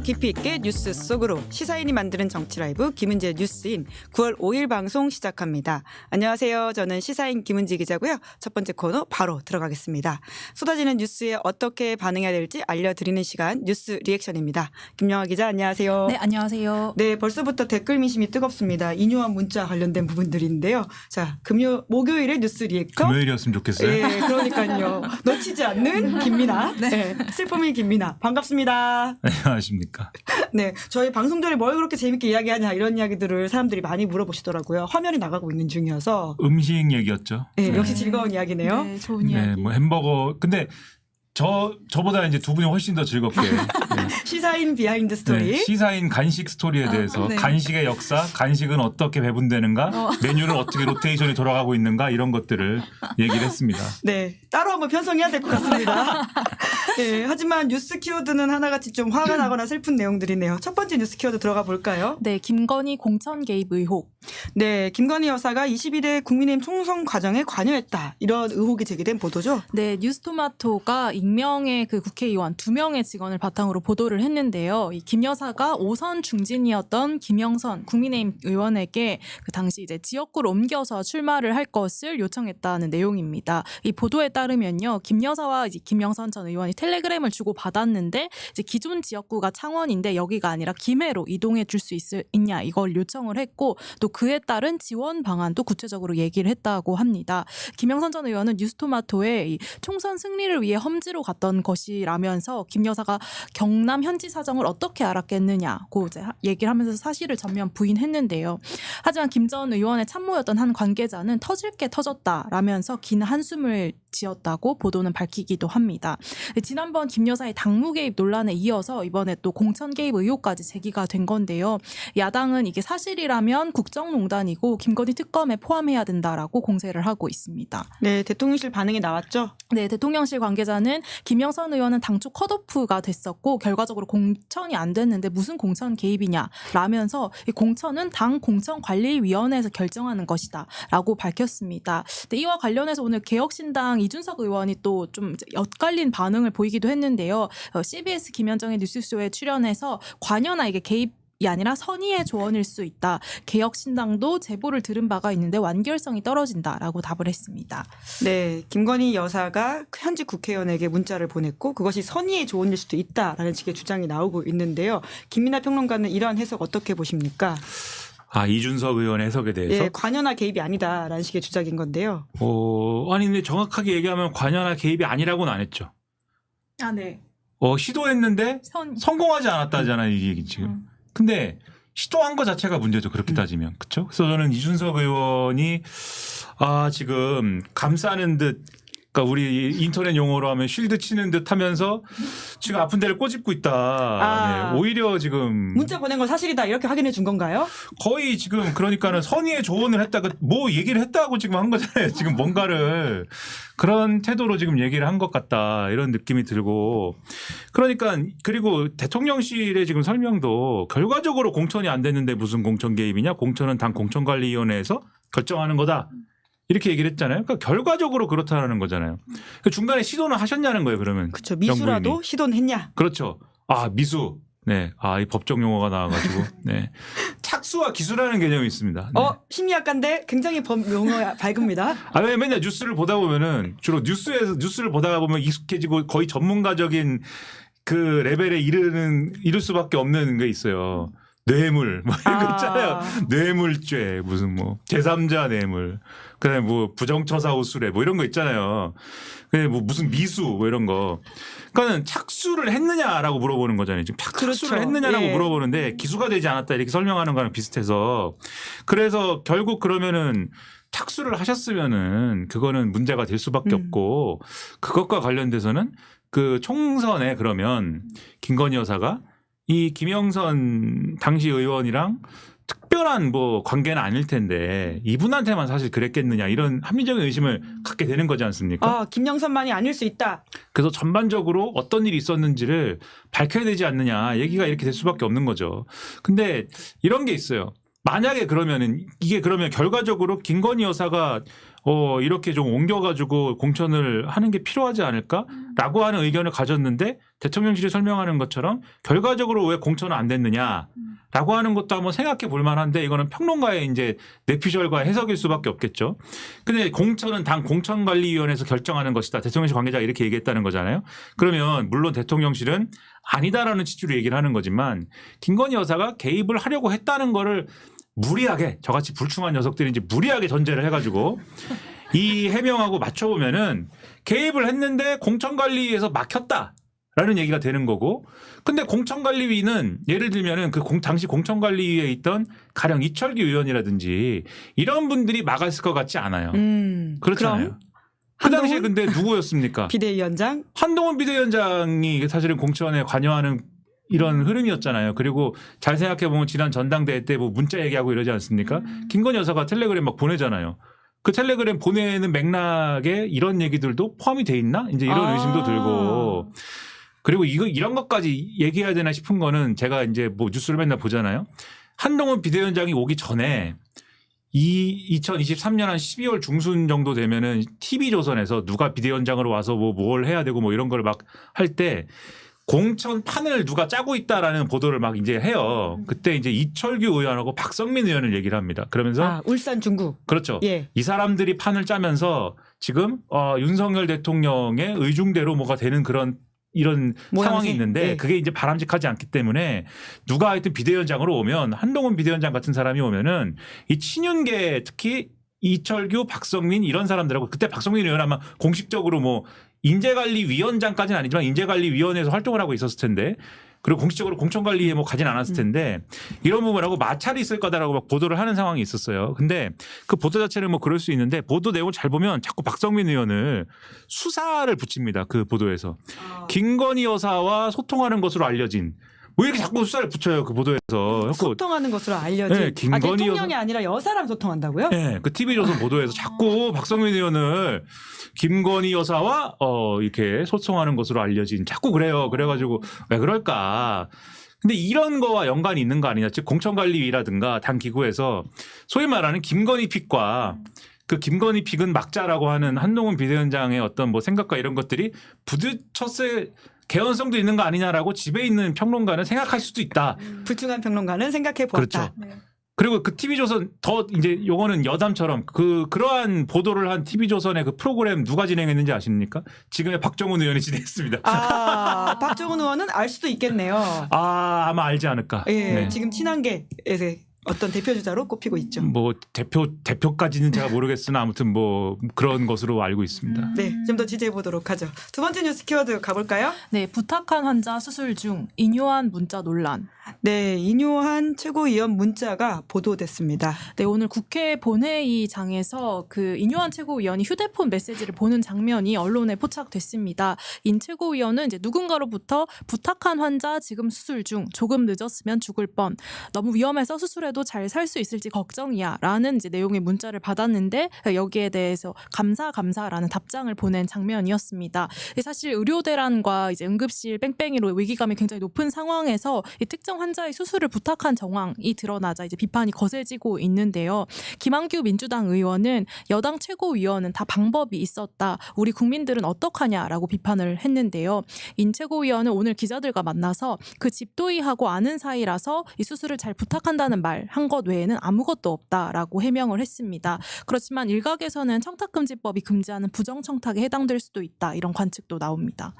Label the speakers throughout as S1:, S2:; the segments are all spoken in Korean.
S1: 깊이 있게 뉴스 속으로 시사인이 만드는 정치 라이브 김은지의 뉴스인 9월 5일 방송 시작합니다. 안녕하세요. 저는 시사인 김은지 기자고요. 첫 번째 코너 바로 들어가겠습니다. 쏟아지는 뉴스에 어떻게 반응해야 될지 알려드리는 시간 뉴스 리액션입니다. 김영하 기자 안녕하세요.
S2: 네, 안녕하세요.
S1: 네, 벌써부터 댓글 민심이 뜨겁습니다. 인요한 문자 관련된 부분들인데요. 자, 목요일에 뉴스 리액션.
S3: 금요일이었으면 좋겠어요.
S1: 네, 그러니까요. 놓치지 않는 김민아. 네, 슬픔의 김민아. 반갑습니다.
S3: 안녕하십니까.
S1: 네, 저희 방송 전에 뭘 그렇게 재밌게 이야기하냐 이런 이야기들을 사람들이 많이 물어보시더라고요. 화면이 나가고 있는 중이어서.
S3: 음식 얘기였죠.
S1: 네, 역시 즐거운 이야기네요.
S2: 네, 좋은 이야기.
S3: 네, 뭐 햄버거. 근데 저보다 이제 두 분이 훨씬 더 즐겁게
S1: 시사인 비하인드 스토리.
S3: 네, 시사인 간식 스토리에 대해서
S2: 네.
S3: 간식의 역사, 간식은 어떻게 배분되는가, 메뉴는 어떻게 로테이션이 돌아가고 있는가 이런 것들을 얘기를 했습니다.
S1: 네, 따로 한번 편성해야 될 것 같습니다. 네, 하지만 뉴스 키워드는 하나같이 좀 화가 나거나 슬픈 내용들이네요. 첫 번째 뉴스 키워드 들어가 볼까요?
S2: 네, 김건희 공천 개입 의혹.
S1: 네, 김건희 여사가 21대 국민의힘 총선 과정에 관여했다. 이런 의혹이 제기된 보도죠.
S2: 네, 뉴스토마토가 익명의 그 국회의원 2명의 직원을 바탕으로 보도를 했는데요. 이 김 여사가 5선 중진이었던 김영선 국민의힘 의원에게 그 당시 이제 지역구로 옮겨서 출마를 할 것을 요청했다는 내용입니다. 이 보도에 따르면요, 김 여사와 이제 김영선 전 의원이 텔레그램을 주고 받았는데 이제 기존 지역구가 창원인데 여기가 아니라 김해로 이동해 줄 수 있냐 이걸 요청을 했고 또 그에 따른 지원 방안도 구체적으로 얘기를 했다고 합니다. 김영선 전 의원은 뉴스토마토에 이 총선 승리를 위해 험지로 갔던 것이라면서 김 여사가 경남 현지 사정을 어떻게 알았겠느냐고 이제 얘기를 하면서 사실을 전면 부인했는데요. 하지만 김 전 의원의 참모였던 한 관계자는 터질 게 터졌다라면서 긴 한숨을 지었다고 보도는 밝히기도 합니다. 지난번 김 여사의 당무 개입 논란에 이어서 이번에 또 공천 개입 의혹까지 제기가 된 건데요. 야당은 이게 사실이라면 국정농단이고 김건희 특검에 포함해야 된다라고 공세를 하고 있습니다.
S1: 네, 대통령실 반응이 나왔죠.
S2: 네, 대통령실 관계자는 김영선 의원은 당초 컷오프가 됐었고 결과적으로 공천이 안 됐는데 무슨 공천 개입이냐라면서 이 공천은 당 공천관리위원회에서 결정하는 것이다라고 밝혔습니다. 네, 이와 관련해서 오늘 개혁신당 이준석 의원이 또 좀 엇갈린 반응을 보이기도 했는데요. CBS 김현정의 뉴스쇼에 출연해서 관여나 이게 개입 이 아니라 선의의 조언일 수 있다. 개혁신당도 제보를 들은 바가 있는데 완결성이 떨어진다라고 답을 했습니다.
S1: 네, 김건희 여사가 현직 국회의원에게 문자를 보냈고 그것이 선의의 조언일 수도 있다라는 식의 주장이 나오고 있는데요. 김민하 평론가는 이러한 해석 어떻게 보십니까?
S3: 이준석 의원의 해석에 대해서?
S1: 네, 관여나 개입이 아니다라는 식의 주장인 건데요.
S3: 아니 근데 정확하게 얘기하면 관여나 개입이 아니라고는 안 했죠.
S2: 아, 네.
S3: 시도했는데 성공하지 않았다잖아요, 이 얘기 지금. 근데 시도한 것 자체가 문제죠. 그렇게 따지면. 그렇죠? 그래서 저는 이준석 의원이 지금 감싸는 듯, 그러니까 우리 인터넷 용어로 하면 쉴드 치는 듯 하면서 지금 아픈 데를 꼬집고 있다. 네, 오히려 지금
S1: 문자 보낸 건 사실이다 이렇게 확인해 준 건가요?
S3: 거의 지금 그러니까는 선의의 조언을 했다가 뭐 얘기를 했다고 지금 한 거잖아요. 지금 뭔가를 그런 태도로 지금 얘기를 한 것 같다 이런 느낌이 들고, 그러니까 그리고 대통령실의 지금 설명도 결과적으로 공천이 안 됐는데 무슨 공천 개입이냐, 공천은 당 공천관리위원회에서 결정하는 거다 이렇게 얘기를 했잖아요. 그러니까 결과적으로 그렇다는 거잖아요. 그러니까 중간에 시도는 하셨냐는 거예요. 그러면
S1: 그렇죠. 미수라도
S3: 정부인이.
S1: 시도는 했냐?
S3: 그렇죠. 미수. 네. 이 법적 용어가 나와가지고. 네. 착수와 기수라는 개념이 있습니다. 네.
S1: 심리학과인데 굉장히 법 용어 밝습니다.
S3: 왜 맨날 뉴스를 보다 보면은 주로 뉴스를 보다가 보면 익숙해지고 거의 전문가적인 그 레벨에 이를 수밖에 없는 게 있어요. 뇌물 뭐 이런 거 있잖아요. 뇌물죄 무슨 뭐 제3자 뇌물, 그다음에 뭐 부정처사 우수래 뭐 이런 거 있잖아요. 그다음에 뭐 무슨 미수 뭐 이런 거. 그러니까는 착수를 했느냐라고 물어보는 거잖아요. 지금 착수를
S1: 그렇죠.
S3: 했느냐라고
S1: 예.
S3: 물어보는데 기수가 되지 않았다 이렇게 설명하는 거랑 비슷해서, 그래서 결국 그러면은 착수를 하셨으면은 그거는 문제가 될 수밖에 없고, 그것과 관련돼서는 그 총선에 그러면 김건희 여사가 이 김영선 당시 의원이랑 특별한 뭐 관계는 아닐 텐데 이분한테만 사실 그랬겠느냐 이런 합리적인 의심을 갖게 되는 거지 않습니까?
S1: 김영선만이 아닐 수 있다.
S3: 그래서 전반적으로 어떤 일이 있었는지를 밝혀야 되지 않느냐 얘기가 이렇게 될 수밖에 없는 거죠. 근데 이런 게 있어요. 만약에 그러면은 이게 그러면 결과적으로 김건희 여사가 이렇게 좀 옮겨가지고 공천을 하는 게 필요하지 않을까라고 하는 의견을 가졌는데 대통령실이 설명하는 것처럼 결과적으로 왜 공천은 안 됐느냐라고 하는 것도 한번 생각해 볼 만한데 이거는 평론가의 이제 내피셜과 해석일 수밖에 없겠죠. 근데 공천은 당 공천관리위원회에서 결정하는 것이다. 대통령실 관계자가 이렇게 얘기했다는 거잖아요. 그러면 물론 대통령실은 아니다라는 취지로 얘기를 하는 거지만 김건희 여사가 개입을 하려고 했다는 거를 무리하게 저같이 불충한 녀석들이 이제 무리하게 전제를 해가지고 이 해명하고 맞춰보면은 개입을 했는데 공천관리위에서 막혔다라는 얘기가 되는 거고 근데 공천관리위는 예를 들면은 그 당시 공천관리위에 있던 가령 이철규 의원이라든지 이런 분들이 막았을 것 같지 않아요. 그렇잖아요. 그 당시에 근데 누구였습니까?
S1: 비대위원장
S3: 한동훈 비대위원장이 사실은 공천에 관여하는 이런 흐름이었잖아요. 그리고 잘 생각해보면 지난 전당대회 때 뭐 문자 얘기하고 이러지 않습니까? 김건희 여사가 텔레그램 막 보내잖아요. 그 텔레그램 보내는 맥락에 이런 얘기들도 포함이 돼 있나? 이제 이런 의심도 들고. 그리고 이런 것까지 얘기해야 되나 싶은 거는 제가 이제 뭐 뉴스를 맨날 보잖아요. 한동훈 비대위원장이 오기 전에 2023년 한 12월 중순 정도 되면은 TV조선에서 누가 비대위원장으로 와서 뭘 해야 되고 뭐 이런 걸 막 할 때 공천판을 누가 짜고 있다라는 보도를 막 이제 해요. 그때 이제 이철규 의원하고 박성민 의원을 얘기를 합니다. 그러면서
S1: 울산 중국
S3: 그렇죠.
S1: 예.
S3: 이 사람들이 판을 짜면서 지금 윤석열 대통령의 의중대로 뭐가 되는 이런
S1: 모양새?
S3: 상황이 있는데
S1: 예.
S3: 그게 이제 바람직하지 않기 때문에 누가 하여튼 비대위원장으로 오면 한동훈 비대위원장 같은 사람이 오면은 이 친윤계 특히 이철규, 박성민 이런 사람들하고 그때 박성민 의원 아마 공식적으로 뭐 인재관리위원장까지는 아니지만 인재관리위원회에서 활동을 하고 있었을 텐데 그리고 공식적으로 공천관리에 뭐 가진 않았을 텐데 이런 부분하고 마찰이 있을 거다라고 막 보도를 하는 상황이 있었어요. 근데 그 보도 자체는 뭐 그럴 수 있는데 보도 내용을 잘 보면 자꾸 박성민 의원을 수사를 붙입니다. 그 보도에서. 김건희 여사와 소통하는 것으로 알려진 왜 이렇게 자꾸 수사를 붙여요. 그 보도에서.
S1: 소통하는 것으로 알려진
S3: 네, 김건희
S1: 대통령이 아니라 여사랑 소통한다고요?
S3: 네, 그 TV조선 보도에서 자꾸 박성민 의원을 김건희 여사와 이렇게 소통하는 것으로 알려진 자꾸 그래요. 그래가지고 왜 그럴까? 근데 이런 거와 연관이 있는 거 아니냐? 즉 공천관리위라든가 당 기구에서 소위 말하는 김건희 픽과 그 김건희 픽은 막자라고 하는 한동훈 비대위원장의 어떤 뭐 생각과 이런 것들이 부딪혔을 개연성도 있는 거 아니냐라고 집에 있는 평론가는 생각할 수도 있다.
S1: 불충한 평론가는 생각해 보았다.
S3: 그렇죠. 그리고 그 TV조선 더 이제 요거는 여담처럼 그러한 보도를 한 TV조선의 그 프로그램 누가 진행했는지 아십니까? 지금의 박정훈 의원이 진행했습니다.
S1: 박정훈 의원은 알 수도 있겠네요.
S3: 아마 알지 않을까.
S1: 예,
S3: 네.
S1: 지금 친한계에서 어떤 대표 주자로 꼽히고 있죠.
S3: 뭐 대표까지는 제가 모르겠으나 아무튼 뭐 그런 것으로 알고 있습니다.
S1: 네, 좀 더 취재해 보도록 하죠. 두 번째 뉴스 키워드 가볼까요?
S2: 네, 부탁한 환자 수술 중 인요한 문자 논란.
S1: 네, 인요한 최고위원 문자가 보도됐습니다.
S2: 네, 오늘 국회 본회의장에서 그 인요한 최고위원이 휴대폰 메시지를 보는 장면이 언론에 포착됐습니다. 인 최고위원은 이제 누군가로부터 부탁한 환자 지금 수술 중 조금 늦었으면 죽을 뻔 너무 위험해서 수술해도 잘 살 수 있을지 걱정이야라는 이제 내용의 문자를 받았는데 여기에 대해서 감사라는 답장을 보낸 장면이었습니다. 사실 의료대란과 이제 응급실 뺑뺑이로 위기감이 굉장히 높은 상황에서 이 특정 환자의 수술을 부탁한 정황이 드러나자 이제 비판이 거세지고 있는데요. 김한규 민주당 의원은 여당 최고위원은 다 방법이 있었다. 우리 국민들은 어떡하냐라고 비판을 했는데요. 인 최고위원은 오늘 기자들과 만나서 그 집도이하고 아는 사이라서 이 수술을 잘 부탁한다는 말 한 것 외에는 아무것도 없다라고 해명을 했습니다. 그렇지만 일각에서는 청탁금지법이 금지하는 부정청탁에 해당될 수도 있다. 이런 관측도 나옵니다.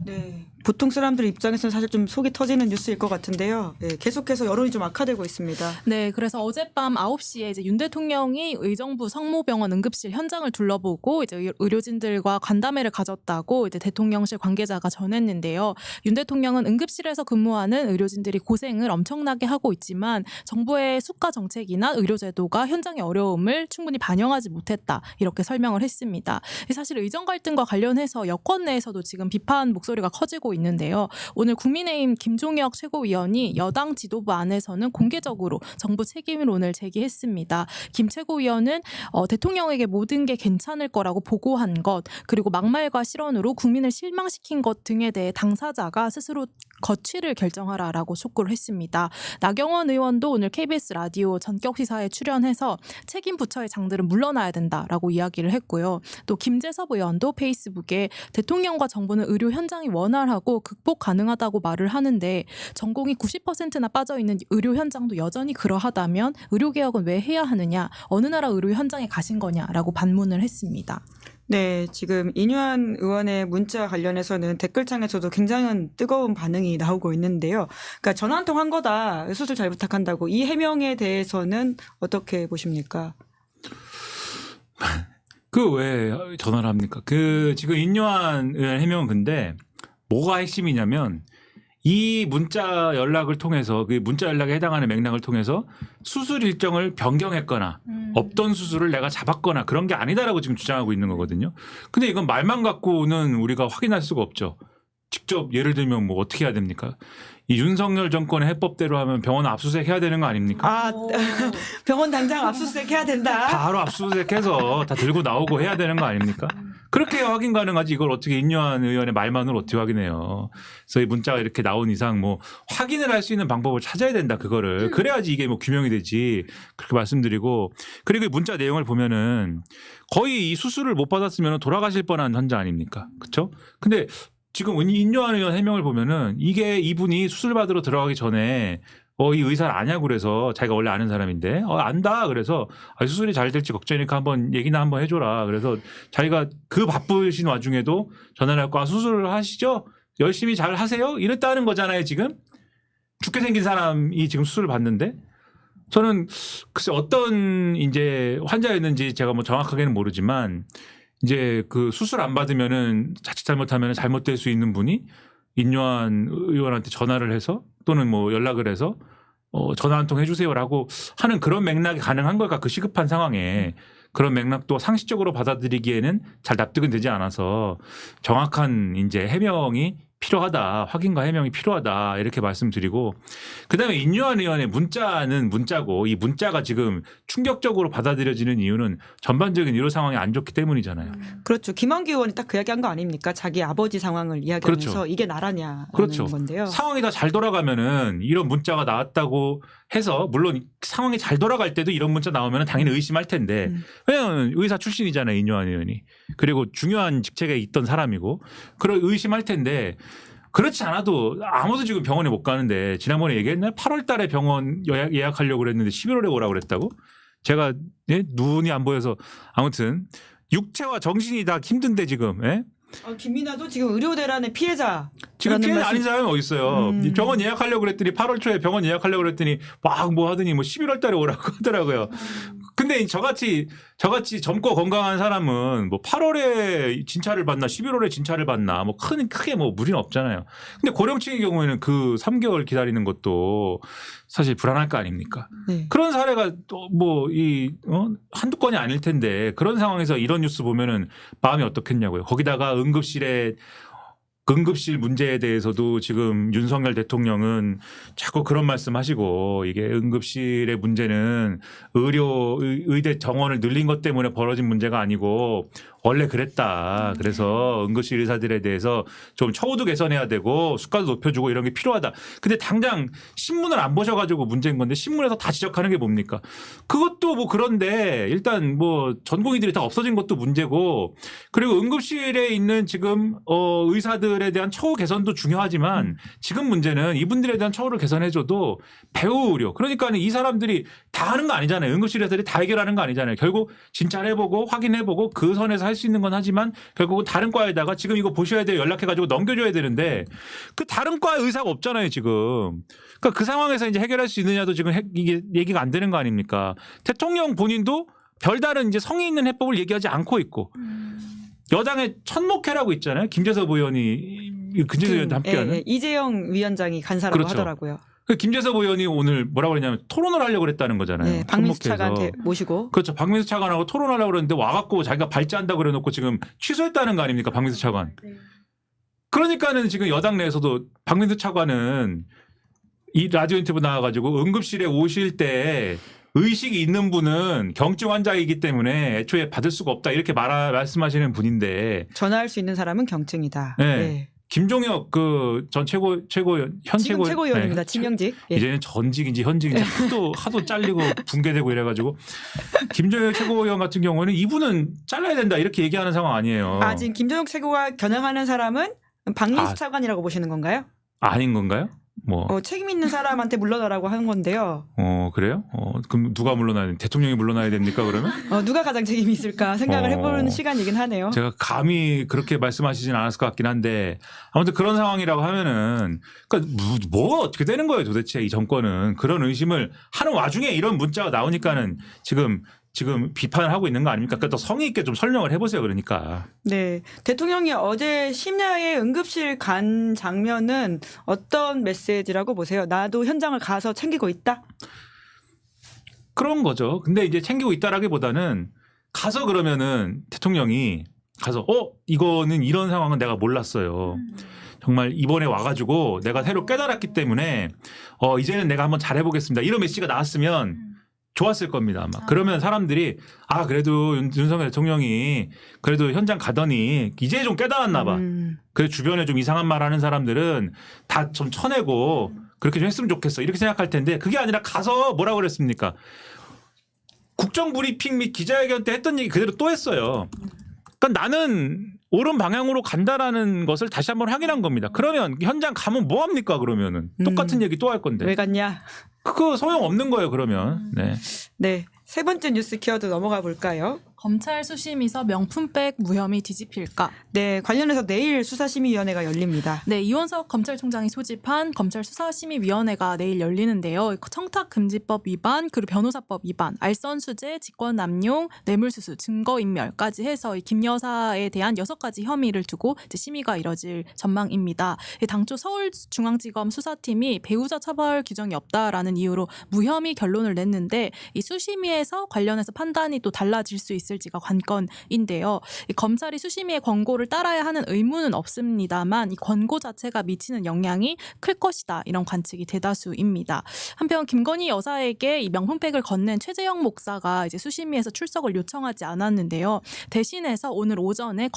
S1: 네, 보통 사람들 입장에서는 사실 좀 속이 터지는 뉴스일 것 같은데요. 네, 계속해서 여론이 좀 악화되고 있습니다.
S2: 네, 그래서 어젯밤 9시에 이제 윤 대통령이 의정부 성모병원 응급실 현장을 둘러보고 이제 의료진들과 간담회를 가졌다고 이제 대통령실 관계자가 전했는데요. 윤 대통령은 응급실에서 근무하는 의료진들이 고생을 엄청나게 하고 있지만 정부의 수가 정책이나 의료제도가 현장의 어려움을 충분히 반영하지 못했다 이렇게 설명을 했습니다. 사실 의정 갈등과 관련해서 여권 내에서도 지금 비판 목소리 목소리가 커지고 있는데요. 오늘 국민의힘 김종혁 최고위원이 여당 지도부 안에서는 공개적으로 정부 책임을 오늘 제기했습니다. 김 최고위원은 대통령에게 모든 게 괜찮을 거라고 보고한 것, 그리고 막말과 실언으로 국민을 실망시킨 것 등에 대해 당사자가 스스로 거취를 결정하라라고 촉구를 했습니다. 나경원 의원도 오늘 KBS 라디오 전격시사에 출연해서 책임 부처의 장들은 물러나야 된다라고 이야기를 했고요. 또 김재섭 의원도 페이스북에 대통령과 정부는 의료 현장이 원활하고 극복 가능하다고 말을 하는데 전공이 90%나 빠져있는 의료 현장도 여전히 그러하다면 의료개혁은 왜 해야 하느냐, 어느 나라 의료 현장에 가신 거냐라고 반문을 했습니다.
S1: 네, 지금 인유한 의원의 문자 관련해서는 댓글창에서도 굉장히 뜨거운 반응이 나오고 있는데요. 그러니까 전화 한 통 한 거다, 수술 잘 부탁한다고, 이 해명에 대해서는 어떻게 보십니까?
S3: 그 왜 전화를 합니까? 그 지금 인유한 의원 해명은 근데 뭐가 핵심이냐면 이 문자 연락을 통해서 그 문자 연락에 해당하는 맥락을 통해서 수술 일정을 변경했거나 없던 수술을 내가 잡았거나 그런 게 아니다라고 지금 주장하고 있는 거거든요. 근데 이건 말만 갖고는 우리가 확인할 수가 없죠. 직접 예를 들면 뭐 어떻게 해야 됩니까? 이 윤석열 정권의 해법대로 하면 병원 압수수색 해야 되는 거 아닙니까?
S1: 아, 병원 당장 압수수색 해야 된다.
S3: 바로 압수수색해서 다 들고 나오고 해야 되는 거 아닙니까? 그렇게 확인 가능하지 이걸 어떻게 인유한 의원의 말만으로 어떻게 확인해요? 그래서 이 문자가 이렇게 나온 이상 뭐 확인을 할 수 있는 방법을 찾아야 된다 그거를. 그래야지 이게 뭐 규명이 되지. 그렇게 말씀드리고, 그리고 이 문자 내용을 보면은 거의 이 수술을 못 받았으면 돌아가실 뻔한 환자 아닙니까? 그렇죠? 근데 지금 인유한 의원 해명을 보면은 이게 이분이 수술 받으러 들어가기 전에 이 의사를 아냐고 그래서 자기가 원래 아는 사람인데 안다 그래서 수술이 잘 될지 걱정이니까 한번 얘기나 한번 해줘라. 그래서 자기가 그 바쁘신 와중에도 전화를 하고 수술을 하시죠? 열심히 잘 하세요? 이랬다는 거잖아요. 지금 죽게 생긴 사람이 지금 수술을 받는데 저는 글쎄 어떤 이제 환자였는지 제가 뭐 정확하게는 모르지만 이제 그 수술 안 받으면은 자칫 잘못하면 잘못될 수 있는 분이 인유한 의원한테 전화를 해서 또는 뭐 연락을 해서 전화 한 통 해주세요라고 하는 그런 맥락이 가능한 걸까? 그 시급한 상황에 그런 맥락도 상식적으로 받아들이기에는 잘 납득은 되지 않아서 정확한 이제 해명이 필요하다, 확인과 해명이 필요하다 이렇게 말씀드리고, 그다음에 인유한 의원의 문자는 문자고 이 문자가 지금 충격적으로 받아들여지는 이유는 전반적인 의료 상황이 안 좋기 때문이잖아요.
S1: 그렇죠. 김한기 의원이 딱 그 이야기한 거 아닙니까? 자기 아버지 상황을 이야기하면서
S3: 그렇죠.
S1: 이게 나라냐라는
S3: 그렇죠.
S1: 건데요.
S3: 상황이 다 잘 돌아가면은 이런 문자가 나왔다고 해서 물론 상황이 잘 돌아갈 때도 이런 문자 나오면 당연히 의심할 텐데 왜냐하면 의사 출신이잖아요. 인유한 의원이. 그리고 중요한 직책에 있던 사람이고 그걸 의심할 텐데 그렇지 않아도 아무도 지금 병원에 못 가는데 지난번에 얘기했나요? 8월 달에 병원 예약하려고 그랬는데 11월에 오라고 그랬다고? 제가 눈이 안 보여서 아무튼 육체와 정신이 다 힘든데 지금
S1: 김민아도 지금 의료대란의 피해자.
S3: 지금 피해 아닌 사람이 어디 있어요. 병원 예약하려고 그랬더니 8월 초에 병원 예약하려고 그랬더니 막 뭐 하더니 뭐 11월 달에 오라고 하더라고요. 근데 저같이 젊고 건강한 사람은 뭐 8월에 진찰을 받나 11월에 진찰을 받나 뭐 크게 뭐 무리는 없잖아요. 근데 고령층의 경우에는 그 3개월 기다리는 것도 사실 불안할 거 아닙니까?
S1: 네.
S3: 그런 사례가 또 뭐 한두 건이 아닐 텐데 그런 상황에서 이런 뉴스 보면은 마음이 어떻겠냐고요. 거기다가 응급실 문제에 대해서도 지금 윤석열 대통령은 자꾸 그런 말씀하시고 이게 응급실의 문제는 의대 정원을 늘린 것 때문에 벌어진 문제가 아니고 원래 그랬다. 그래서 응급실 의사들에 대해서 좀 처우도 개선해야 되고 수가도 높여주고 이런 게 필요하다. 근데 당장 신문을 안 보셔가지고 문제인 건데 신문에서 다 지적하는 게 뭡니까? 그것도 뭐 그런데 일단 뭐 전공의들이 다 없어진 것도 문제고 그리고 응급실에 있는 지금 의사들에 대한 처우 개선도 중요하지만 지금 문제는 이분들에 대한 처우를 개선해줘도 배우 의료 그러니까 이 사람들이 다 하는 거 아니잖아요. 응급실 의사들이 다 해결하는 거 아니잖아요. 결국 진찰해보고 확인해보고 그 선에서 할 수 있는 건 하지만 결국은 다른 과에다가 지금 이거 보셔야 돼요. 연락해가지고 넘겨줘야 되는데 그 다른 과에 의사가 없잖아요. 지금. 그러니까 그 상황에서 이제 해결할 수 있느냐도 지금 이게 얘기가 안 되는 거 아닙니까? 대통령 본인도 별다른 이제 성의 있는 해법을 얘기하지 않고 있고 여당의 천목회라고 있잖아요. 김재섭 의원이 김재섭 의원과 함께하는
S1: 이재영 위원장이 간사라고
S3: 그렇죠.
S1: 하더라고요.
S3: 김재섭 의원이 오늘 뭐라고 그랬냐면 토론을 하려고 그랬다는 거잖아요.
S1: 네, 박민수
S3: 천목회에서.
S1: 차관한테 모시고.
S3: 그렇죠. 박민수 차관하고 토론하려고 그랬는데 와갖고 자기가 발제한다고 그래놓고 지금 취소했다는 거 아닙니까? 박민수 차관. 그러니까는 지금 여당 내에서도 박민수 차관은 이 라디오 인터뷰 나와가지고 응급실에 오실 때 의식이 있는 분은 경증 환자이기 때문에 애초에 받을 수가 없다 이렇게 말씀하시는 분인데
S1: 전화할 수 있는 사람은 경증이다.
S3: 네.
S1: 네.
S3: 김종혁 그 전 현
S1: 지금 최고위원입니다.
S3: 네.
S1: 진영직. 예.
S3: 이제는 전직인지 현직인지 하도 잘리고 붕괴되고 이래가지고 김종혁 최고위원 같은 경우는 이분은 잘라야 된다 이렇게 얘기하는 상황 아니에요.
S1: 지금 김종혁 최고가 겨냥하는 사람은 박민수
S3: 아.
S1: 차관이라고 보시는 건가요?
S3: 아닌 건가요? 뭐.
S1: 책임 있는 사람한테 물러나라고 하는 건데요.
S3: 그래요? 그럼 누가 물러나야 됩니까? 대통령이 물러나야 됩니까, 그러면?
S1: 누가 가장 책임이 있을까 생각을 해보는 시간이긴 하네요.
S3: 제가 감히 그렇게 말씀하시진 않았을 것 같긴 한데 아무튼 그런 상황이라고 하면은 그러니까 뭐 어떻게 되는 거예요 도대체 이 정권은. 그런 의심을 하는 와중에 이런 문자가 나오니까는 지금 비판을 하고 있는 거 아닙니까? 그러니까 또 성의 있게 좀 설명을 해보세요. 그러니까.
S1: 네. 대통령이 어제 심야에 응급실 간 장면은 어떤 메시지라고 보세요? 나도 현장을 가서 챙기고 있다?
S3: 그런 거죠. 근데 이제 챙기고 있다라기보다는 가서 그러면은 대통령이 가서 이거는 이런 상황은 내가 몰랐어요. 정말 이번에 와가지고 내가 새로 깨달았기 때문에 이제는 내가 한번 잘해보겠습니다. 이런 메시지가 나왔으면 좋았을 겁니다. 아마. 그러면 사람들이 그래도 윤석열 대통령이 그래도 현장 가더니 이제 좀 깨달았나 봐. 그래서 주변에 좀 이상한 말 하는 사람들은 다 좀 쳐내고 그렇게 좀 했으면 좋겠어. 이렇게 생각할 텐데 그게 아니라 가서 뭐라고 그랬습니까? 국정브리핑 및 기자회견 때 했던 얘기 그대로 또 했어요. 그러니까 나는 옳은 방향으로 간다라는 것을 다시 한번 확인한 겁니다. 그러면 현장 가면 뭐 합니까? 그러면은 똑같은 얘기 또 할 건데.
S1: 왜 갔냐?
S3: 그거 소용 없는 거예요. 그러면. 네.
S1: 네. 세 번째 뉴스 키워드 넘어가 볼까요?
S2: 검찰 수심에서 명품백 무혐의 뒤집힐까?
S1: 네, 관련해서 내일 수사심의위원회가 열립니다.
S2: 네, 이원석 검찰총장이 소집한 검찰수사심의위원회가 내일 열리는데요. 청탁금지법 위반, 그리고 변호사법 위반, 알선수재, 직권남용, 뇌물수수, 증거인멸까지 해서 이 김 여사에 대한 6가지 혐의를 두고 이제 심의가 이뤄질 전망입니다. 당초 서울중앙지검 수사팀이 배우자 처벌 규정이 없다라는 이유로 무혐의 결론을 냈는데 이 수심위에서 관련해서 판단이 또 달라질 수 있을지가 관건인데요. 이 검찰이 수심위의 권고를 따라야 하는 의무는 없습니다만 이 권고 자체가 미치는 영향이 클 것이다. 이런 관측이 대다수입니다. 한편 김건희 여사에게 이 명품백을 건넨 최재형 목사가 이제 수심위에서 출석을 요청하지 않았는데요. 대신해서 오늘 오전에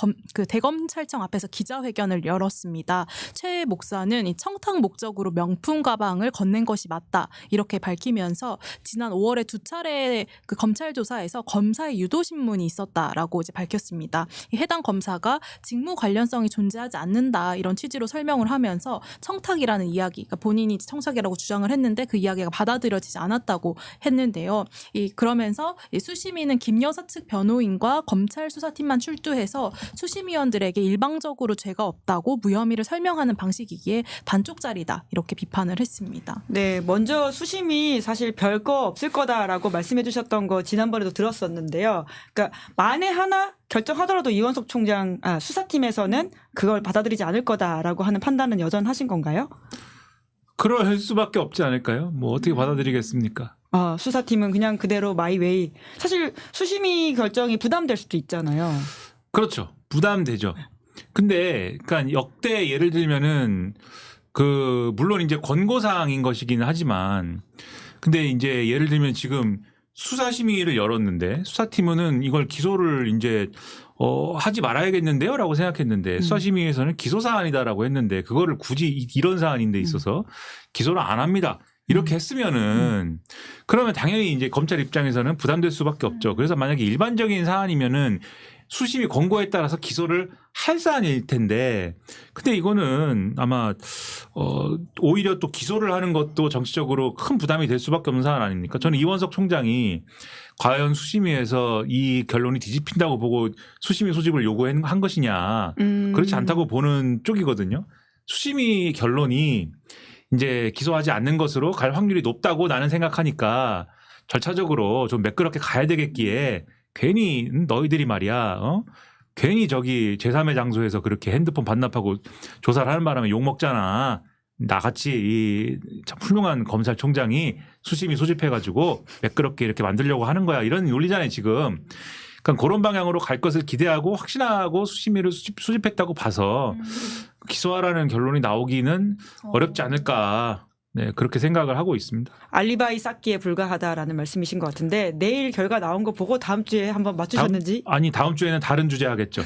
S2: 대검찰청 앞에서 기자회견을 열었습니다. 최 목사는 이 청탁 목적으로 명품 가방을 건넨 것이 맞다. 이렇게 밝히면서 지난 5월에 2차례 그 검찰 조사에서 검사의 유도 신문이 있었다라고 이제 밝혔습니다. 해당 검사가 직무 관련성이 존재하지 않는다 이런 취지로 설명을 하면서 청탁이라는 이야기, 그러니까 본인이 청탁이라고 주장을 했는데 그 이야기가 받아들여지지 않았다고 했는데요. 그러면서 수심위는 김 여사 측 변호인과 검찰 수사팀만 출두해서 수심위원들에게 일방적으로 죄가 없다고 무혐의를 설명하는 방식이기에 반쪽짜리다 이렇게 비판을 했습니다.
S1: 네, 먼저 수심이 사실 별거 없을 거다라고 말씀해 주셨던 거 지난번에도 들었었는데요. 그러니까 만에 하나 결정하더라도 이원석 총장 수사팀에서는 그걸 받아들이지 않을 거다라고 하는 판단은 여전하신 건가요?
S3: 그럴 수밖에 없지 않을까요? 뭐 어떻게 받아들이겠습니까?
S1: 수사팀은 그냥 그대로 마이웨이. 사실 수심이 결정이 부담될 수도 있잖아요.
S3: 그렇죠. 부담되죠. 근데 그러니까 역대 예를 들면은 물론 이제 권고사항인 것이긴 하지만 근데 이제 예를 들면 지금 수사심의를 열었는데 수사팀은 이걸 기소를 이제 하지 말아야겠는데요라고 생각했는데 수사심의에서는 기소 사안이다라고 했는데 그거를 굳이 이런 사안인데 있어서 기소를 안 합니다. 이렇게 했으면은 그러면 당연히 이제 검찰 입장에서는 부담될 수밖에 없죠. 그래서 만약에 일반적인 사안이면은 수심이 권고에 따라서 기소를 할 사안일 텐데 근데 이거는 아마 오히려 또 기소를 하는 것도 정치적으로 큰 부담이 될 수밖에 없는 사안 아닙니까? 저는 이원석 총장이 과연 수심위에서 이 결론이 뒤집힌다고 보고 수심위 소집을 요구한 것이냐 그렇지 않다고 보는 쪽이거든요. 수심위 결론이 이제 기소하지 않는 것으로 갈 확률이 높다고 나는 생각하니까 절차적으로 좀 매끄럽게 가야 되겠기에 괜히 너희들이 말이야 괜히 저기 제3의 장소에서 그렇게 핸드폰 반납하고 조사를 하는 바람에 욕먹잖아. 나같이 이 참 훌륭한 검찰총장이 수심이 소집해가지고 매끄럽게 이렇게 만들려고 하는 거야. 이런 논리잖아요 지금. 그러니까 그런 방향으로 갈 것을 기대하고 확신하고 수심위를 수집했다고 봐서 기소하라는 결론이 나오기는 어렵지 않을까. 네, 그렇게 생각을 하고 있습니다.
S1: 알리바이 쌓기에 불과하다라는 말씀이신 것 같은데 내일 결과 나온 거 보고 다음 주에 한번 맞추셨는지?
S3: 다음 주에는 다른 주제 하겠죠.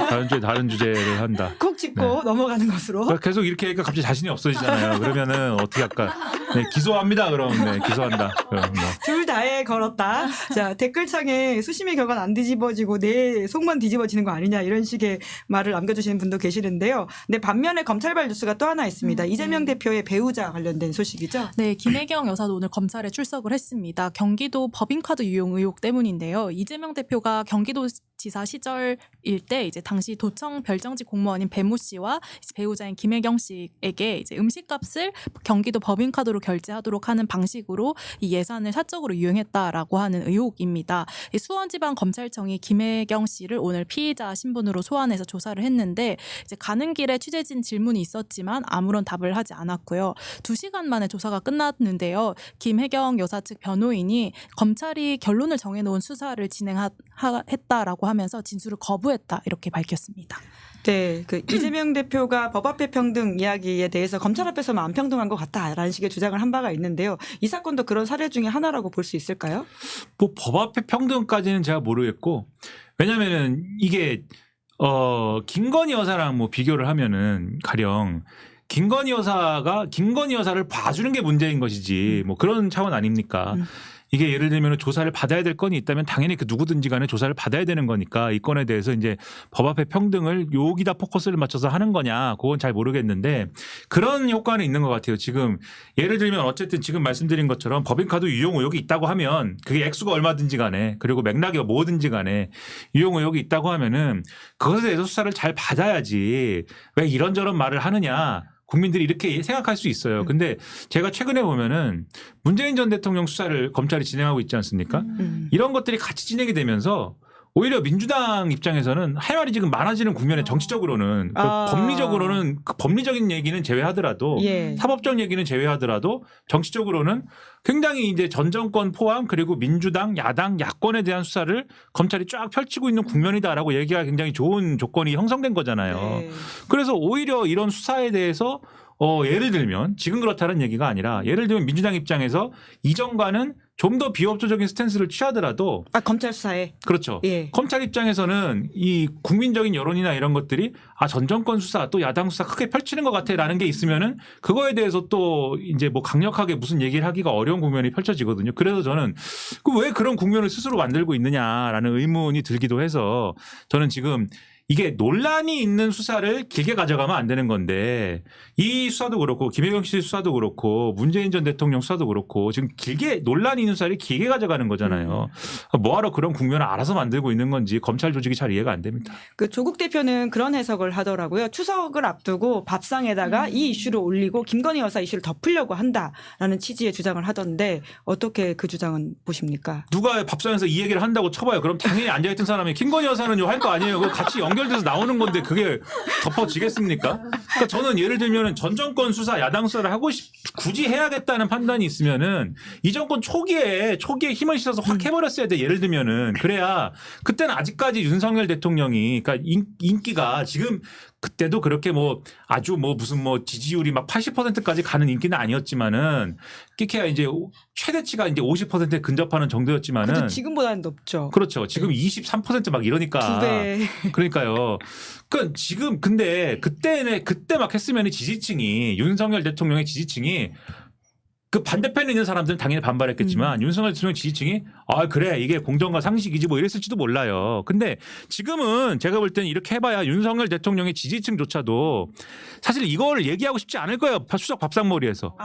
S3: 다음 주에 다른 주제를 한다.
S1: 콕 짚고 넘어가는 것으로.
S3: 계속 이렇게 하니까 갑자기 자신이 없어지잖아요. 그러면은 어떻게 할까? 네, 기소합니다. 그럼 네, 기소한다. 그럼 뭐.
S1: 둘 다에 걸었다. 자, 댓글창에 수심의 결과는 안 뒤집어지고 내 속만 뒤집어지는 거 아니냐 이런 식의 말을 남겨주시는 분도 계시는데요. 근데 반면에 검찰발 뉴스가 또 하나 있습니다. 이재명 대표의 배우자 관련된 소식이죠.
S2: 네, 김혜경 여사도 오늘 검찰에 출석을 했습니다. 경기도 법인카드 유용 의혹 때문인데요. 이재명 대표가 경기도지사 시절일 때 이제 당시 도청 별정직 공무원인 배모 씨와 배우자인 김혜경 씨에게 이제 음식값을 경기도 법인카드로 결제하도록 하는 방식으로 이 예산을 사적으로 유용했다라고 하는 의혹입니다. 이 수원지방검찰청이 김혜경 씨를 오늘 피의자 신분으로 소환해서 조사를 했는데 이제 가는 길에 취재진 질문이 있었지만 아무런 답을 하지 않았고요. 2시간 만에 조사가 끝났는데요. 김혜경 여사 측 변호인이 검찰이 결론을 정해놓은 수사를 진행했다라고 하면서 진술을 거부했다 이렇게 밝혔습니다.
S1: 네, 그 이재명 대표가 법 앞에 평등 이야기에 대해서 검찰 앞에서만 안 평등한 것 같다라는 식의 주장을 한 바가 있는데요. 이 사건도 그런 사례 중에 하나라고 볼 수 있을까요?
S3: 뭐 법 앞에 평등까지는 제가 모르겠고 왜냐면은 이게 김건희 여사랑 뭐 비교를 하면은 가령 김건희 여사를 봐주는 게 문제인 것이지 뭐 그런 차원 아닙니까? 이게 예를 들면 조사를 받아야 될 건이 있다면 당연히 그 누구든지 간에 조사를 받아야 되는 거니까 이 건에 대해서 이제 법 앞에 평등을 여기다 포커스를 맞춰서 하는 거냐 그건 잘 모르겠는데 그런 효과는 있는 것 같아요. 지금 예를 들면 어쨌든 지금 말씀드린 것처럼 법인카드 유용 의혹이 있다고 하면 그게 액수가 얼마든지 간에 그리고 맥락이 뭐든지 간에 유용 의혹이 있다고 하면은 그것에 대해서 수사를 잘 받아야지 왜 이런저런 말을 하느냐. 국민들이 이렇게 생각할 수 있어요. 근데 제가 최근에 보면은 문재인 전 대통령 수사를 검찰이 진행하고 있지 않습니까? 이런 것들이 같이 진행이 되면서 오히려 민주당 입장에서는 할 말이 지금 많아지는 국면에 정치적으로는 법리적으로는 그 법리적인 얘기는 제외하더라도
S1: 예.
S3: 사법적 얘기는 제외하더라도 정치적으로는 굉장히 이제 전 정권 포함 그리고 민주당, 야당, 야권에 대한 수사를 검찰이 쫙 펼치고 있는 국면이다라고 얘기가 굉장히 좋은 조건이 형성된 거잖아요.
S1: 네.
S3: 그래서 오히려 이런 수사에 대해서 예를 들면 지금 그렇다는 얘기가 아니라 예를 들면 민주당 입장에서 이전과는 좀 더 비협조적인 스탠스를 취하더라도
S1: 검찰 수사에.
S3: 그렇죠.
S1: 예.
S3: 검찰 입장에서는 이 국민적인 여론이나 이런 것들이 전 정권 수사 또 야당 수사 크게 펼치는 것 같아라는 게 있으면은 그거에 대해서 또 이제 뭐 강력하게 무슨 얘기를 하기가 어려운 국면이 펼쳐지거든요. 그래서 저는 왜 그런 국면을 스스로 만들고 있느냐라는 의문이 들기도 해서 저는 지금 이게 논란이 있는 수사를 길게 가져가면 안 되는 건데 이 수사도 그렇고 김혜경 씨 수사도 그렇고 문재인 전 대통령 수사도 그렇고 지금 길게 논란이 있는 수사를 길게 가져가는 거잖아요. 뭐하러 그런 국면을 알아서 만들고 있는 건지 검찰 조직이 잘 이해가 안 됩니다.
S1: 그 조국 대표는 그런 해석을 하더라고요. 추석을 앞두고 밥상에다가 이 이슈를 올리고 김건희 여사 이슈를 덮으려고 한다라는 취지의 주장을 하던데 어떻게 그 주장은 보십니까?
S3: 누가 밥상에서 이 얘기를 한다고 쳐봐요. 그럼 당연히 앉아있던 사람이 김건희 여사는 할 거 아니에요. 그거 같이 연결돼서 나오는 건데 그게 덮어지겠습니까? 그러니까 저는 예를 들면 전 정권 수사, 야당 수사를 굳이 해야겠다는 판단이 있으면은 이 정권 초기에 힘을 실어서 확 해버렸어야 돼. 예를 들면은 그래야 그때는 아직까지 윤석열 대통령이 그러니까 인기가 지금 그때도 그렇게 뭐 아주 뭐 무슨 뭐 지지율이 막 80%까지 가는 인기는 아니었지만은 끼케야 이제 최대치가 이제 50%에 근접하는 정도였지만은
S1: 그래도 지금보다는 높죠.
S3: 그렇죠. 지금 23% 막 이러니까.
S1: 2배.
S3: 그러니까요. 그러니까 지금 근데 그때 막 했으면 지지층이 윤석열 대통령의 지지층이 그 반대편에 있는 사람들은 당연히 반발했겠지만 윤석열 대통령 지지층이 그래 이게 공정과 상식이지 뭐 이랬을지도 몰라요. 근데 지금은 제가 볼 때는 이렇게 해봐야 윤석열 대통령의 지지층조차도 사실 이걸 얘기하고 싶지 않을 거예요. 수석 밥상머리에서.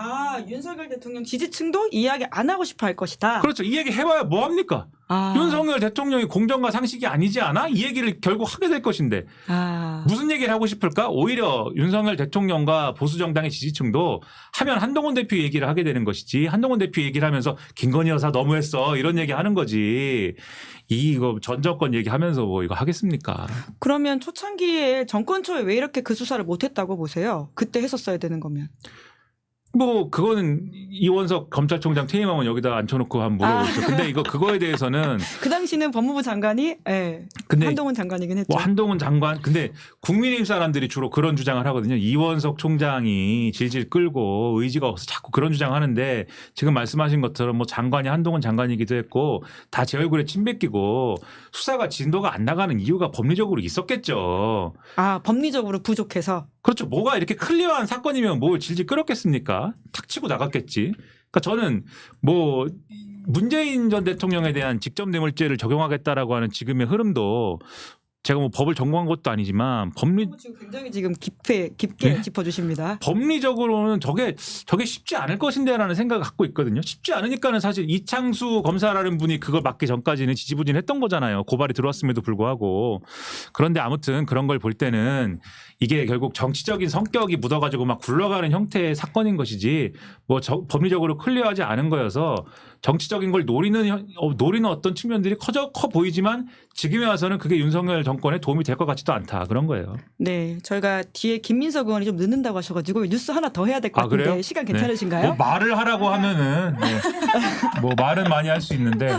S1: 윤석열 대통령 지지층도 이야기 안 하고 싶어 할 것이다.
S3: 그렇죠. 이 얘기 해봐야 뭐합니까? 윤석열 대통령이 공정과 상식이 아니지 않아? 이 얘기를 결국 하게 될 것인데 무슨 얘기를 하고 싶을까? 오히려 윤석열 대통령과 보수정당의 지지층도 하면 한동훈 대표 얘기를 하게 되는 것이지 한동훈 대표 얘기를 하면서 김건희 여사 너무했어 이런 얘기 하는 거지 이거 전 정권 얘기하면서 뭐 이거 하겠습니까?
S1: 그러면 초창기에 정권 초에 왜 이렇게 그 수사를 못했다고 보세요? 그때 했었어야 되는 거면.
S3: 뭐 그거는 이원석 검찰총장 퇴임하면 여기다 앉혀놓고 한번 물어보죠. 근데 그거에 대해서는
S1: 그 당시는 법무부 장관이 예,
S3: 근데
S1: 한동훈 장관이긴 했죠.
S3: 뭐 한동훈 장관 근데 국민의힘 사람들이 주로 그런 주장을 하거든요. 이원석 총장이 질질 끌고 의지가 없어 자꾸 그런 주장하는데 지금 말씀하신 것처럼 뭐 장관이 한동훈 장관이기도 했고 다 제 얼굴에 침 뱉기고 수사가 진도가 안 나가는 이유가 법리적으로 있었겠죠.
S1: 아, 법리적으로 부족해서.
S3: 그렇죠. 뭐가 이렇게 클리어한 사건이면 뭘 질질 끌었겠습니까? 탁 치고 나갔겠지. 그러니까 저는 뭐 문재인 전 대통령에 대한 직접 뇌물죄를 적용하겠다라고 하는 지금의 흐름도 제가 뭐 법을 전공한 것도 아니지만
S1: 지금 굉장히 지금 깊게
S3: 네?
S1: 짚어주십니다.
S3: 법리적으로는 저게 쉽지 않을 것인데라는 생각을 갖고 있거든요. 쉽지 않으니까는 사실 이창수 검사라는 분이 그걸 맡기 전까지는 지지부진했던 거잖아요. 고발이 들어왔음에도 불구하고. 그런데 아무튼 그런 걸 볼 때는 이게 결국 정치적인 성격이 묻어가지고 막 굴러가는 형태의 사건인 것이지 뭐 법리적으로 클리어하지 않은 거여서 정치적인 걸 노리는 어떤 측면들이 커 보이지만 지금에 와서는 그게 윤석열 정권에 도움이 될 것 같지도 않다 그런 거예요.
S1: 네, 저희가 뒤에 김민석 의원이 좀 늦는다고 하셔가지고 뉴스 하나 더 해야 될 것 같은데
S3: 그래요?
S1: 시간 괜찮으신가요?
S3: 뭐 말을 하라고 하면은 뭐 말은 많이 할 수 있는데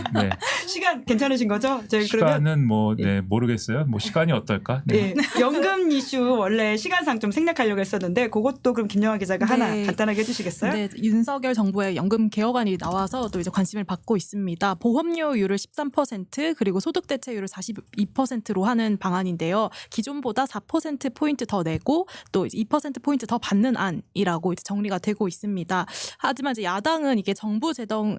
S1: 시간 괜찮으신 거죠? 저희 그러면
S3: 시간은 뭐 모르겠어요. 뭐 시간이 어떨까?
S1: 예, 연금 이슈 원래 시간상 좀 생략하려고 했었는데 그것도 그럼 김영하 기자가 하나
S2: 네.
S1: 간단하게 해주시겠어요?
S2: 네, 윤석열 정부의 연금 개혁안이 나와서 또 이제 관심을 받고 있습니다. 보험료율을 13% 그리고 소득 대체율을 42%로 하는 방안인데요. 기존보다 4%포인트 더 내고 또 2%포인트 더 받는 안이라고 이제 정리가 되고 있습니다. 하지만 이제 야당은 이게 정부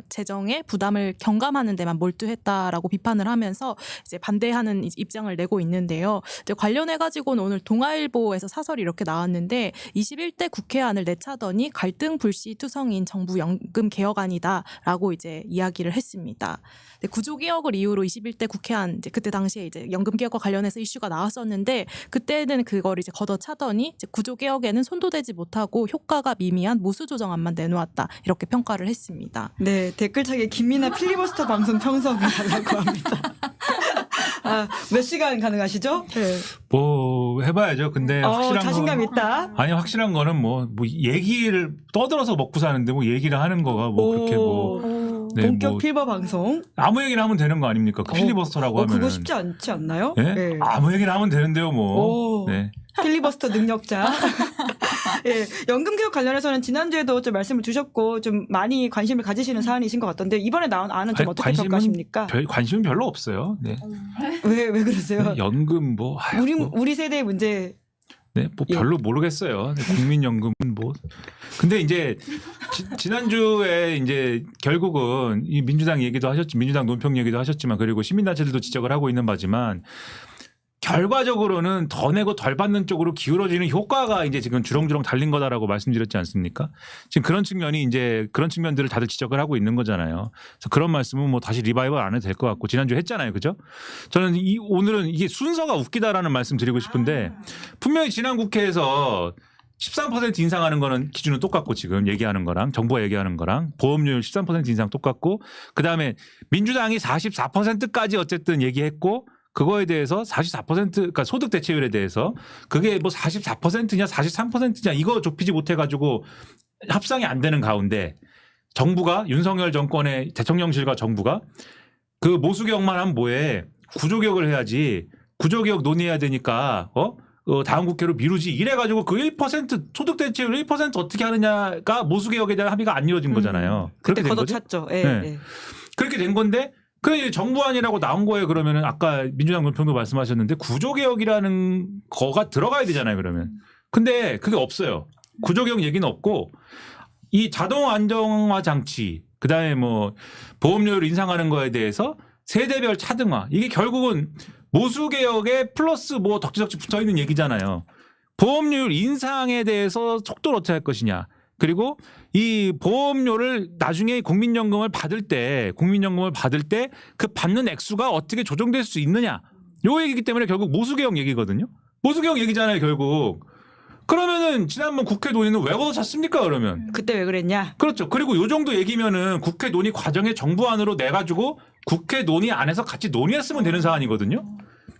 S2: 재정의 부담을 경감하는 데만 몰두했다라고 비판을 하면서 이제 반대하는 입장을 내고 있는데요. 이제 관련해 가지고는 오늘 동아일보에서 사설이 이렇게 나왔는데 21대 국회안을 내차더니 갈등 불씨 투성인 정부 연금 개혁안이다라고 이제 이야기를 했습니다. 구조개혁을 이유로 21대 국회안 이제 그때 당시에 이제 연금 개혁과 관련해서 이슈가 나왔었는데 그때는 그걸 이제 걷어차더니 이제 구조개혁에는 손도 대지 못하고 효과가 미미한 모수 조정안만 내놓았다 이렇게 평가를 했습니다.
S1: 네, 댓글창에 김민아 필리버스터 방송 평석을 달라고 합니다. 몇 시간 가능하시죠? 네.
S3: 뭐 해봐야죠. 근데 확실한
S1: 자신감 있다.
S3: 아니 확실한 거는 뭐 얘기를 떠들어서 먹고 사는데 뭐 얘기를 하는 거가 뭐 그렇게 뭐 네,
S1: 본격
S3: 뭐
S1: 필버 방송.
S3: 아무 얘기나 하면 되는 거 아닙니까? 그 필리버스터라고 하면
S1: 그거 쉽지 않지 않나요?
S3: 네?
S1: 네.
S3: 아무 얘기나 하면 되는데요, 뭐.
S1: 오.
S3: 네.
S1: 필리버스터 능력자. 예, 연금 개혁 관련해서는 지난주에도 좀 말씀을 주셨고 좀 많이 관심을 가지시는 사안이신 것 같던데 이번에 나온 안은 좀 어떻게 평가하십니까?
S3: 관심은 별로 없어요. 네.
S1: 왜 그러세요?
S3: 연금 뭐
S1: 우리 세대의 문제.
S3: 네, 뭐
S1: 예.
S3: 별로 모르겠어요. 네, 국민연금은 뭐. 근데 이제 지난주에 이제 결국은 이 민주당 얘기도 민주당 논평 얘기도 하셨지만 그리고 시민단체들도 지적을 하고 있는 바지만 결과적으로는 더 내고 덜 받는 쪽으로 기울어지는 효과가 이제 지금 주렁주렁 달린 거다라고 말씀드렸지 않습니까? 지금 그런 측면들을 다들 지적을 하고 있는 거잖아요. 그래서 그런 말씀은 뭐 다시 리바이벌 안 해도 될 것 같고 지난주에 했잖아요. 그죠? 저는 오늘은 이게 순서가 웃기다라는 말씀 드리고 싶은데 분명히 지난 국회에서 13% 인상하는 거는 기준은 똑같고 지금 얘기하는 거랑 정부가 얘기하는 거랑 보험료율 13% 인상 똑같고 그다음에 민주당이 44%까지 어쨌든 얘기했고 그거에 대해서 44% 그러니까 소득 대체율에 대해서 그게 뭐 44%냐 43%냐 이거 좁히지 못해 가지고 합상이 안 되는 가운데 정부가 윤석열 정권의 대통령실과 정부가 그 모수개혁만 하면 뭐해 구조개혁을 해야지 구조개혁 논의해야 되니까 다음 국회로 미루지 이래가지고 그 1% 소득 대체율 1% 어떻게 하느냐가 모수개혁에 대한 합의가 안 이루어진 거잖아요.
S1: 그때
S3: 그렇게 된 거죠?
S1: 걷어찼죠. 예,
S3: 네.
S1: 예.
S3: 그렇게 된 건데 그 정부안이라고 나온 거에 그러면은 아까 민주당 논평도 말씀하셨는데 구조개혁이라는 거가 들어가야 되잖아요. 그러면 근데 그게 없어요. 구조개혁 얘기는 없고 이 자동 안정화 장치 그다음에 뭐 보험료를 인상하는 거에 대해서 세대별 차등화 이게 결국은 모수개혁에 플러스 뭐 덕지덕지 붙어있는 얘기잖아요. 보험료율 인상에 대해서 속도를 어떻게 할 것이냐. 그리고 이 보험료를 나중에 국민연금을 받을 때 그 받는 액수가 어떻게 조정될 수 있느냐. 요 얘기이기 때문에 결국 모수개혁 얘기거든요. 모수개혁 얘기잖아요. 결국. 그러면은 지난번 국회 논의는 왜 걷어찼습니까 그러면.
S1: 그때 왜 그랬냐?
S3: 그렇죠. 그리고 요 정도 얘기면은 국회 논의 과정에 정부안으로 내가지고 국회 논의 안에서 같이 논의했으면 되는 사안이거든요.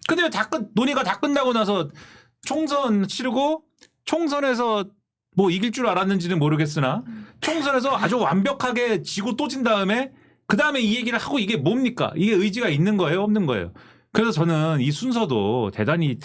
S3: 근데 논의가 다 끝나고 나서 총선 치르고 총선에서 뭐 이길 줄 알았는지는 모르겠으나 총선에서 아주 완벽하게 지고 또 진 다음에 그 다음에 이 얘기를 하고 이게 뭡니까? 이게 의지가 있는 거예요? 없는 거예요? 그래서 저는 이 순서도 대단히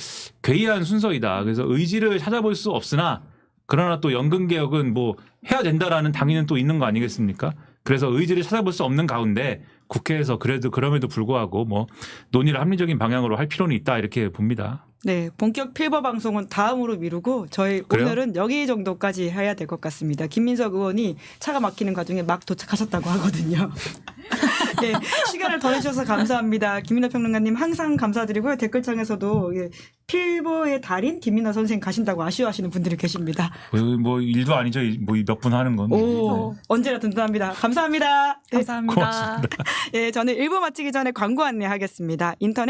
S3: 괴이한 순서이다. 그래서 의지를 찾아볼 수 없으나 그러나 또 연금개혁은 뭐 해야 된다라는 당위는 또 있는 거 아니겠습니까? 그래서 의지를 찾아볼 수 없는 가운데 국회에서 그래도 그럼에도 불구하고 뭐 논의를 합리적인 방향으로 할 필요는 있다 이렇게 봅니다.
S1: 네, 본격 필버 방송은 다음으로 미루고 저희
S3: 그래요?
S1: 오늘은 여기 정도까지 해야 될 것 같습니다. 김민석 의원이 차가 막히는 과정에 막 도착하셨다고 하거든요. 네, 시간을 더 내주셔서 감사합니다. 김민하 평론가님 항상 감사드리고요. 댓글창에서도 필버의 달인 김민하 선생 가신다고 아쉬워하시는 분들이 계십니다.
S3: 뭐 일도 아니죠. 뭐 몇 분 하는 건.
S1: 오, 언제나 든든합니다. 감사합니다. 네,
S2: 감사합니다.
S3: 고맙습니다.
S1: 예, 저는 1부 마치기 전에 광고 안내하겠습니다. 인터넷